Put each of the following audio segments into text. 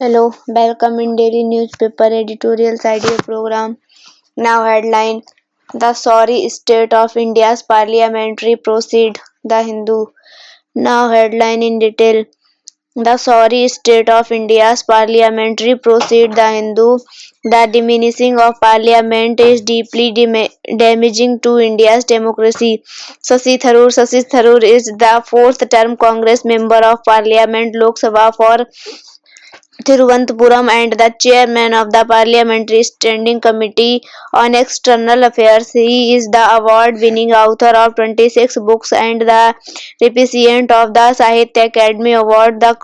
Hello, welcome in daily newspaper editorials idea program. Now headline: The sorry state of India's parliamentary proceed. The Hindu. Now headline in detail: The sorry state of India's parliamentary proceed. The Hindu. The diminishing of parliament is deeply damaging to India's democracy. Shashi Tharoor is the fourth term Congress member of Parliament Lok Sabha for Thiruvananthapuram and the chairman of the Parliamentary Standing Committee on External Affairs. He is the award-winning author of 26 books and the recipient of the Sahitya Academy Award, the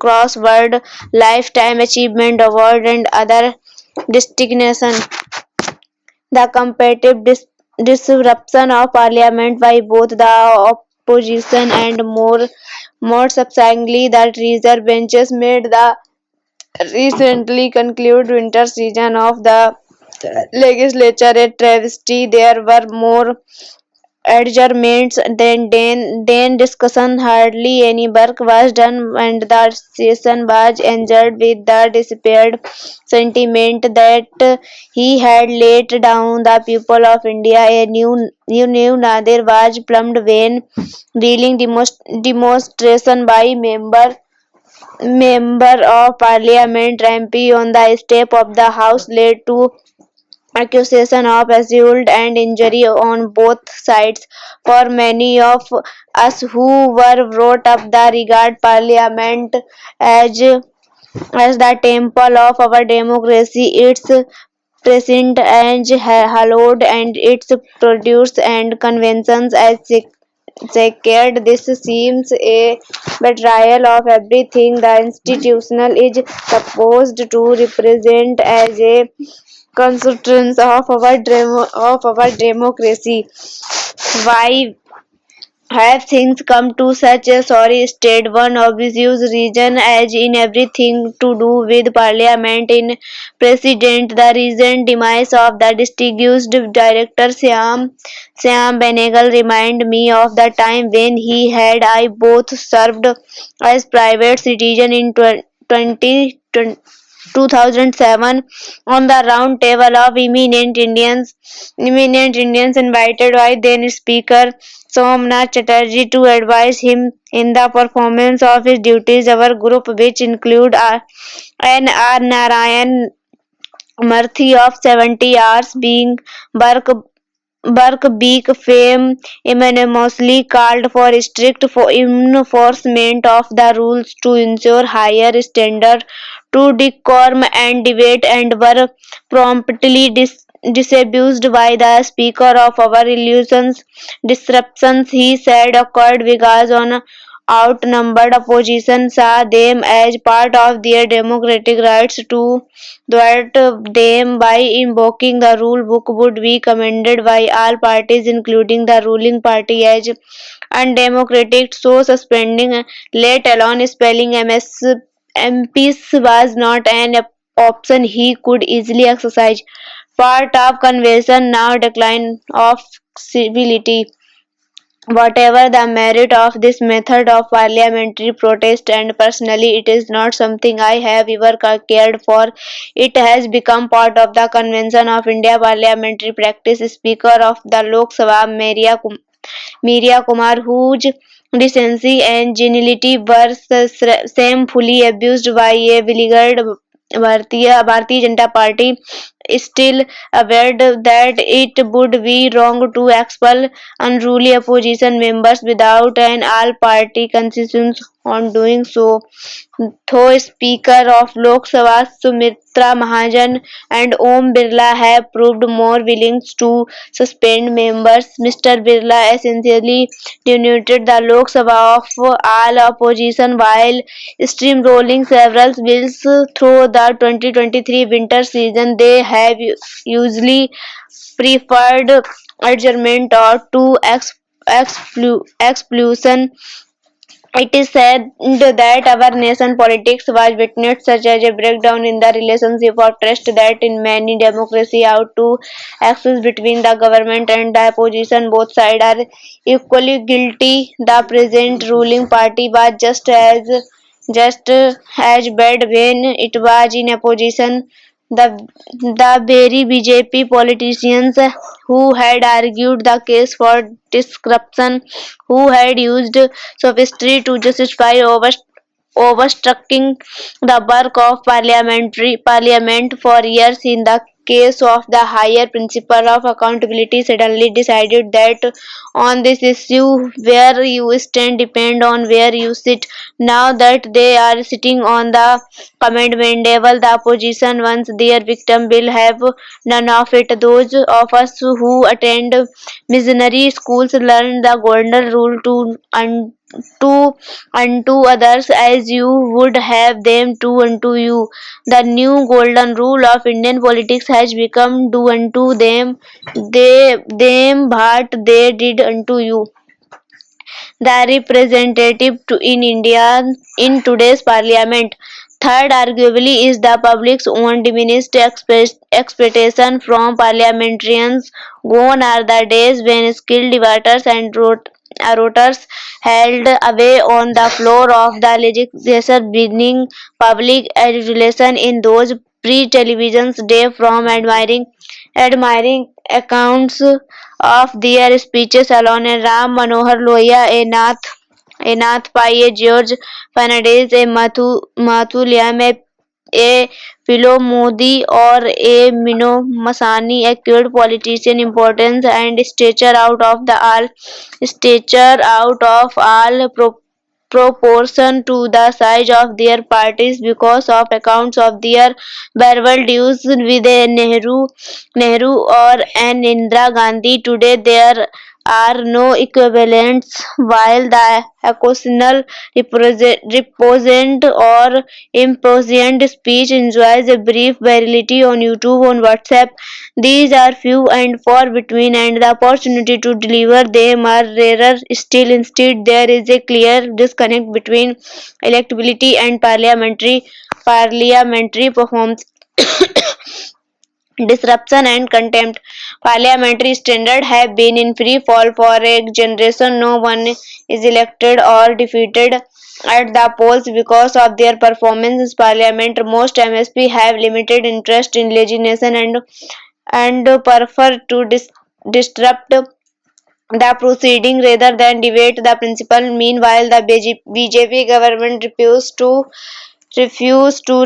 Crossword Lifetime Achievement Award, and other distinctions. The competitive disruption of Parliament by both the opposition and more substantially the reserve benches made the recently concluded winter session of the legislature a travesty. There were more adjournments than discussion. Hardly any work was done, and the session was ended with the despaired sentiment that he had laid down the people of India. A new Nadir was plumbed when dealing demonstration by member of parliament MP on the step of the house led to accusation of assault and injury on both sides. For many of us who were brought up the regard parliament as as the temple of our democracy, its present and hallowed, and its produce and conventions as sacred. This seems a betrayal of everything the institutional is supposed to represent as a constituents of our democracy. Why have things come to such a sorry state? One obvious reason, as in everything to do with parliament in precedent, the recent demise of the distinguished director Syam Benegal remind me of the time when he had I both served as private citizen in 2007 on the round table of eminent Indians invited by then Speaker Somnath Chatterjee to advise him in the performance of his duties. Our group, which include N.R. Narayan Murthy of 70 hours, being Burke Birkbeck fame unanimously called for strict enforcement of the rules to ensure higher standard to decorum and debate, and were promptly disabused by the Speaker of our illusions. Disruptions, he said, occurred because on outnumbered opposition saw them as part of their democratic rights. To thwart them by invoking the rule book would be commended by all parties, including the ruling party, as undemocratic. So suspending, let alone expelling MPs, was not an option he could easily exercise. Part of convention now decline of civility. Whatever the merit of this method of parliamentary protest, and personally it is not something I have ever cared for, it has become part of the Convention of India parliamentary practice. Speaker of the Lok Sabha, Meera Kumar, whose decency and geniality were shamefully abused by a beleaguered Bharatiya Janata Party, still aware that it would be wrong to expel unruly opposition members without an all-party consensus on doing so. Though Speaker of Lok Sabha Sumitra Mahajan and Om Birla have proved more willing to suspend members, Mr. Birla essentially denuded the Lok Sabha of all opposition while steamrolling several bills through the 2023 winter season. They have usually preferred adjournment or to expulsion. It is said that our nation politics was witnessed such as a breakdown in the relationship of trust that in many democracy out to axis between the government and the opposition. Both sides are equally guilty. The present ruling party was just as just as bad when it was in opposition. The, the very BJP politicians who had argued the case for disruption, who had used sophistry to justify overstructuring the work of parliament for years in the case of the higher principle of accountability suddenly decided that on this issue where you stand depend on where you sit. Now that they are sitting on the commendable the opposition once their victim will have none of it. Those of us who attend missionary schools learn the golden rule to unto others as you would have them do unto you. The new golden rule of Indian politics has become do unto them what they did unto you. The representative in India in today's parliament. Third, arguably, is the public's own diminished expectation from parliamentarians. Gone are the days when skilled debaters and orators held away on the floor of the legislature, bringing public adulation in those pre-television days from admiring accounts of their speeches alone. Ram Manohar Lohia, a Nath Pai, a George Fernandes, a Mathu Liam, a Philo Modi, or a Mino Masani acquired politician importance and stature out of all proportion to the size of their parties because of accounts of their burial dues with a Nehru or an Indira Gandhi. Today there are no equivalents while the occasional represent or imposient speech enjoys a brief virality on YouTube on WhatsApp. These are few and far between and the opportunity to deliver them are rarer still. Instead there is a clear disconnect between electability and parliamentary performance. Disruption and contempt. Parliamentary standards have been in free fall for a generation. No one is elected or defeated at the polls because of their performance in parliament. Most MSP have limited interest in legislation and prefer to disrupt the proceeding rather than debate the principle. Meanwhile, the BJP government refuse to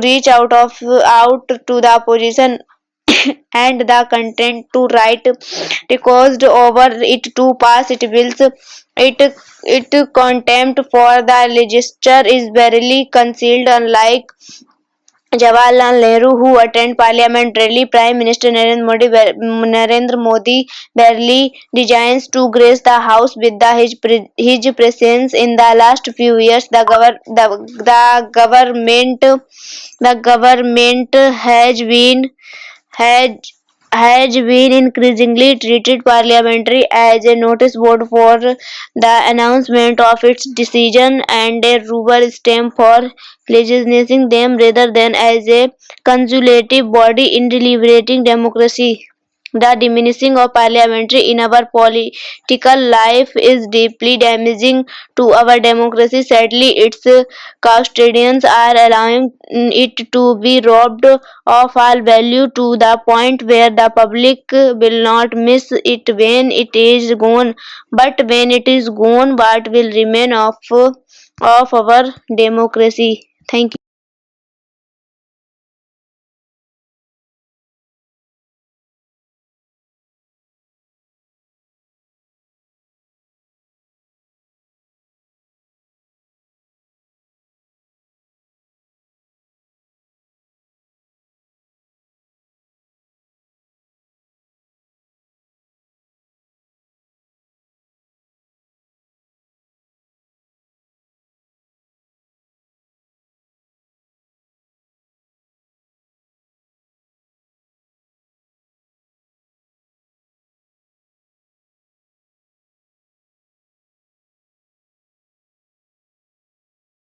reach out to the opposition and the content to write request over it to pass it bills. It contempt for the legislature is barely concealed, unlike Jawaharlal Nehru, who attended Parliament rarely, Prime Minister Narendra Modi barely deigns to grace the House with his presence in the last few years. The government has has been increasingly treated parliamentary as a notice board for the announcement of its decision and a rubber stamp for legislating them rather than as a consultative body in deliberating democracy. The diminishing of parliamentary in our political life is deeply damaging to our democracy. Sadly, its custodians are allowing it to be robbed of all value to the point where the public will not miss it when it is gone. But when it is gone, what will remain of our democracy? Thank you.